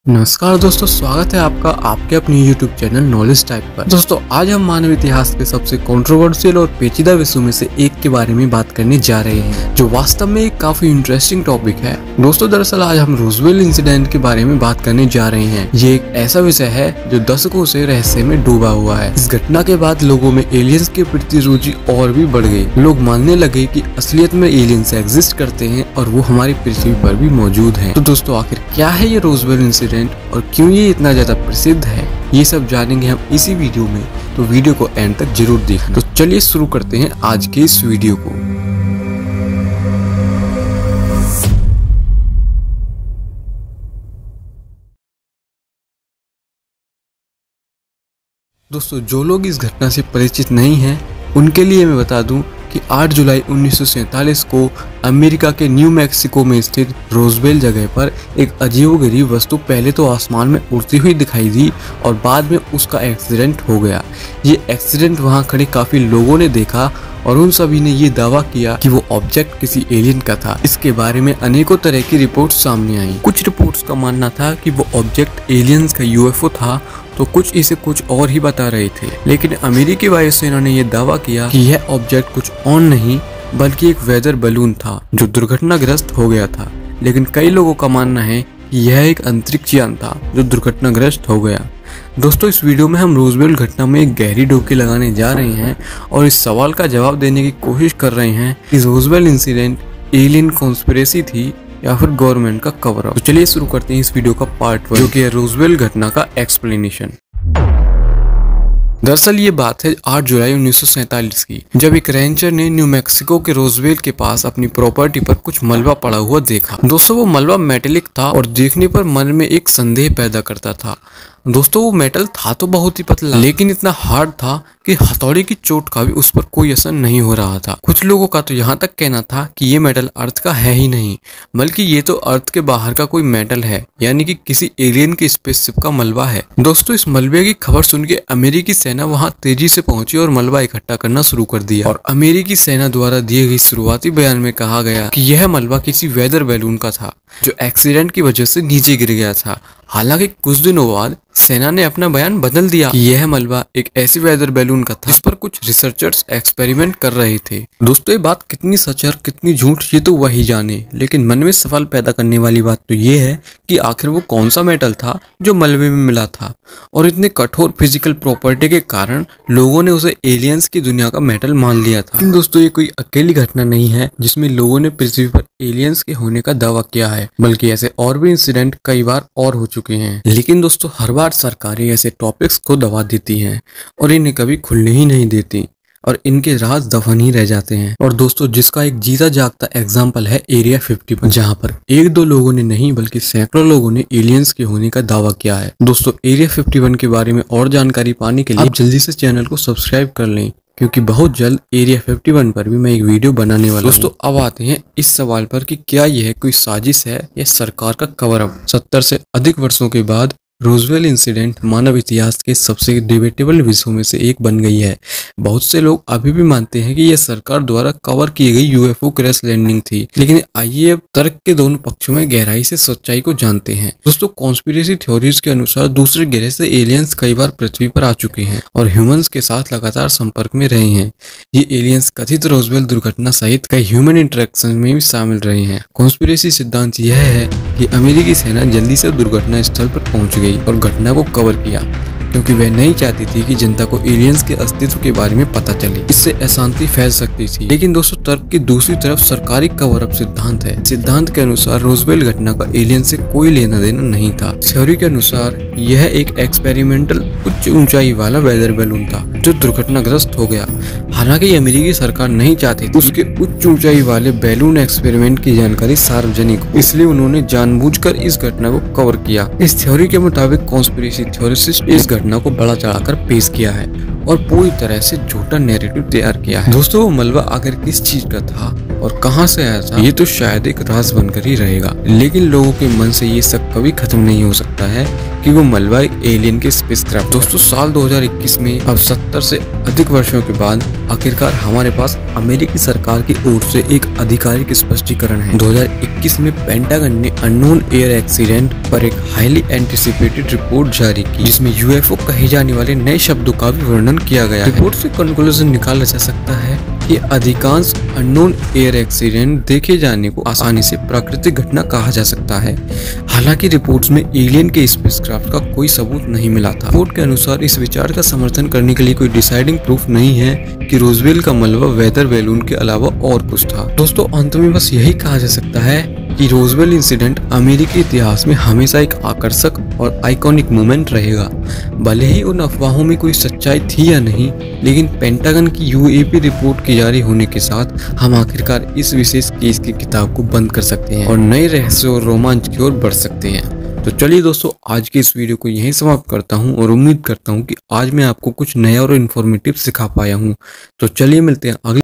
नमस्कार दोस्तों, स्वागत है आपका आपके अपने YouTube चैनल नॉलेज टाइप पर। दोस्तों आज हम मानव इतिहास के सबसे कंट्रोवर्शियल और पेचीदा विषयों में से एक के बारे में बात करने जा रहे हैं, जो वास्तव में एक काफी इंटरेस्टिंग टॉपिक है। दोस्तों दरअसल आज हम रोजवेल इंसिडेंट के बारे में बात करने जा रहे हैं। ये एक ऐसा विषय है जो दशकों से रहस्य में डूबा हुआ है। इस घटना के बाद लोगों में एलियंस के प्रति रुचि और भी बढ़ गई। लोग मानने लगे कि असलियत में एलियंस एग्जिस्ट करते हैं और वो हमारी पृथ्वी पर भी मौजूद हैं। तो दोस्तों आखिर क्या है ये रोजवेल इंसिडेंट और क्यों ये इतना ज्यादा प्रसिद्ध है, ये सब जानेंगे हम इसी वीडियो में। तो वीडियो को एंड तक जरूर देखना। तो चलिए शुरू करते हैं आज के इस वीडियो को। दोस्तों जो लोग इस घटना से परिचित नहीं हैं, उनके लिए मैं बता दूं कि 8 जुलाई 1947 को अमेरिका के न्यू मैक्सिको में स्थित रोजवेल जगह पर एक अजीबोगरीब वस्तु पहले तो आसमान में उड़ती हुई दिखाई दी और बाद में उसका एक्सीडेंट हो गया। ये एक्सीडेंट वहां खड़े काफी लोगों ने देखा और उन सभी ने ये दावा किया कि वो ऑब्जेक्ट किसी एलियन का था। इसके बारे में अनेकों तरह की रिपोर्ट्स सामने आई। कुछ रिपोर्ट्स का मानना था कि वो ऑब्जेक्ट एलियंस का यूएफओ था, तो कुछ इसे कुछ और ही बता रहे थे। लेकिन अमेरिकी वायुसेना ने यह दावा किया कि यह ऑब्जेक्ट कुछ और नहीं बल्कि एक वेदर बलून था जो दुर्घटनाग्रस्त हो गया था। लेकिन कई लोगों का मानना है कि यह एक अंतरिक्ष यान था जो दुर्घटनाग्रस्त हो गया। दोस्तों इस वीडियो में हम रोजवेल घटना में एक गहरी डुबकी लगाने जा रहे हैं और इस सवाल का जवाब देने की कोशिश कर रहे हैं कि रोजवेल इंसिडेंट एलियन कॉन्स्पिरेसी थी या फिर गवर्नमेंट का कवर अप। तो चलिए शुरू करते हैं इस वीडियो का पार्ट 1, जो कि है रोजवेल घटना का एक्सप्लेनेशन। दरअसल ये बात है 8 जुलाई 1947 की, जब एक रेंजर ने न्यू मैक्सिको के रोजवेल के पास अपनी प्रॉपर्टी पर कुछ मलबा पड़ा हुआ देखा। दोस्तों वो मलबा मेटेलिक था और देखने पर मन में एक संदेह पैदा करता था। दोस्तों वो मेटल था तो बहुत ही पतला, लेकिन इतना हार्ड था कि हथौड़े की चोट का भी उस पर कोई असर नहीं हो रहा था। कुछ लोगों का तो यहाँ तक कहना था कि ये मेटल अर्थ का है ही नहीं, बल्कि ये तो अर्थ के बाहर का कोई मेटल है, यानी कि किसी एलियन के स्पेसशिप का मलबा है। दोस्तों इस मलबे की खबर सुन के अमेरिकी सेना वहाँ तेजी से पहुंची और मलबा इकट्ठा करना शुरू कर दिया। और अमेरिकी सेना द्वारा दिए गए शुरुआती बयान में कहा गया कि यह मलबा किसी वेदर बैलून का था जो एक्सीडेंट की वजह से नीचे गिर गया था। हालांकि कुछ दिनों बाद सेना ने अपना बयान बदल दिया कि यह मलबा एक ऐसी वेदर बैलून का था जिस पर कुछ रिसर्चर्स एक्सपेरिमेंट कर रहे थे। दोस्तों ये बात कितनी सच और कितनी झूठ ये तो वही जाने, लेकिन मन में सवाल पैदा करने वाली बात तो ये है कि आखिर वो कौन सा मेटल था जो मलबे में मिला था और इतने कठोर फिजिकल प्रॉपर्टी के कारण लोगों ने उसे एलियंस की दुनिया का मेटल मान लिया था। लेकिन दोस्तों ये कोई अकेली घटना नहीं है जिसमें लोगों ने पृथ्वी पर एलियंस के होने का दावा किया है, बल्कि ऐसे और भी इंसिडेंट कई बार और हो चुके हैं। लेकिन दोस्तों हर बार सरकारें ऐसे टॉपिक्स को दबा देती हैं और इन्हें कभी खुलने ही नहीं देती और इनके राज दफन ही रह जाते हैं। और दोस्तों जिसका एक जीता जागता एग्जाम्पल है एरिया 51, जहां पर एक दो लोगों ने नहीं बल्कि सैकड़ों लोगों ने एलियंस के होने का दावा किया है। दोस्तों एरिया 51 के बारे में और जानकारी पाने के लिए आप जल्दी से चैनल को सब्सक्राइब कर लें, क्योंकि बहुत जल्द एरिया 51 पर भी मैं एक वीडियो बनाने वाला हूं। दोस्तों अब आते हैं इस सवाल पर कि क्या यह कोई साजिश है या सरकार का कवर अप। 70 से अधिक वर्षों के बाद रोजवेल इंसिडेंट मानव इतिहास के सबसे डिबेटेबल विषयों में से एक बन गई है। बहुत से लोग अभी भी मानते हैं कि यह सरकार द्वारा कवर की गई यूएफओ क्रैश लैंडिंग थी। लेकिन आइए अब तर्क के दोनों पक्षों में गहराई से सच्चाई को जानते हैं। दोस्तों कॉन्स्पिरेसी थ्योरीज के अनुसार दूसरे ग्रह से एलियंस कई बार पृथ्वी पर आ चुके हैं और ह्यूमंस के साथ लगातार संपर्क में रहे हैं। ये एलियंस कथित रोजवेल दुर्घटना सहित कई ह्यूमन इंटरेक्शन में भी शामिल रहे हैं। कॉन्स्पिरेसी सिद्धांत यह है कि अमेरिकी सेना जल्दी से दुर्घटना स्थल पर पहुंच गई और घटना को कवर किया, क्योंकि वह नहीं चाहती थी कि जनता को एलियंस के अस्तित्व के बारे में पता चले। इससे अशांति फैल सकती थी। लेकिन दोस्तों तर्क की दूसरी तरफ सरकारी कवर अप सिद्धांत है। सिद्धांत के अनुसार रोजवेल घटना का एलियन से कोई लेना देना नहीं था। थ्योरी के अनुसार यह एक एक्सपेरिमेंटल उच्च ऊंचाई वाला वेदर बैलून था जो दुर्घटनाग्रस्त हो गया। हालांकि अमेरिकी सरकार नहीं चाहती थी उसके उच्च ऊंचाई वाले बैलून एक्सपेरिमेंट की जानकारी सार्वजनिक हो, इसलिए उन्होंने जानबूझकर इस घटना को कवर किया। इस थ्योरी के मुताबिक कॉन्स्पिरेसी थ्योरिस्ट इस घटना को बड़ा चढ़ाकर पेश किया है और पूरी तरह से झूठा नैरेटिव तैयार किया है। दोस्तों वो मलबा आखिर किस चीज का था और कहां से आया था ये तो शायद एक राज बनकर ही रहेगा। लेकिन लोगों के मन से ये शक कभी खत्म नहीं हो सकता है कि वो मलबा एक एलियन के स्पेसक्राफ्ट। दोस्तों साल 2021 में अब 70 से अधिक वर्षों के बाद आखिरकार हमारे पास अमेरिकी सरकार की ओर से एक आधिकारिक स्पष्टीकरण है। 2021 में पेंटागन ने अननोन एयर एक्सीडेंट पर एक हाईली एंटिसिपेटेड रिपोर्ट जारी की, जिसमें यूएफओ कहे जाने वाले नए शब्दों का भी वर्णन किया गया है। रिपोर्ट से कंक्लूजन निकाला जा सकता है कि अधिकांश अननोन एयर एक्सीडेंट देखे जाने को आसानी से प्राकृतिक घटना कहा जा सकता है। हालांकि रिपोर्ट्स में एलियन के स्पेसक्राफ्ट का कोई सबूत नहीं मिला था। रिपोर्ट के अनुसार इस विचार का समर्थन करने के लिए कोई डिसाइडिंग प्रूफ नहीं है कि रोजवेल का मलबा वेदर बैलून के अलावा और कुछ था। दोस्तों अंत में बस यही कहा जा सकता है कि रोजवेल इंसिडेंट अमेरिकी इतिहास में हमेशा एक आकर्षक और आइकॉनिक मोमेंट रहेगा। भले ही उन अफवाहों में कोई सच्चाई थी या नहीं, लेकिन पेंटागन की यूएपी रिपोर्ट के जारी होने के साथ हम आखिरकार इस विशेष केस की किताब को बंद कर सकते हैं और नए रहस्य और रोमांच की ओर बढ़ सकते हैं। तो चलिए दोस्तों आज की इस वीडियो को यहीं समाप्त करता हूं और उम्मीद करता हूं कि आज मैं आपको कुछ नया और इन्फॉर्मेटिव सिखा पाया हूं। तो चलिए मिलते हैं अगले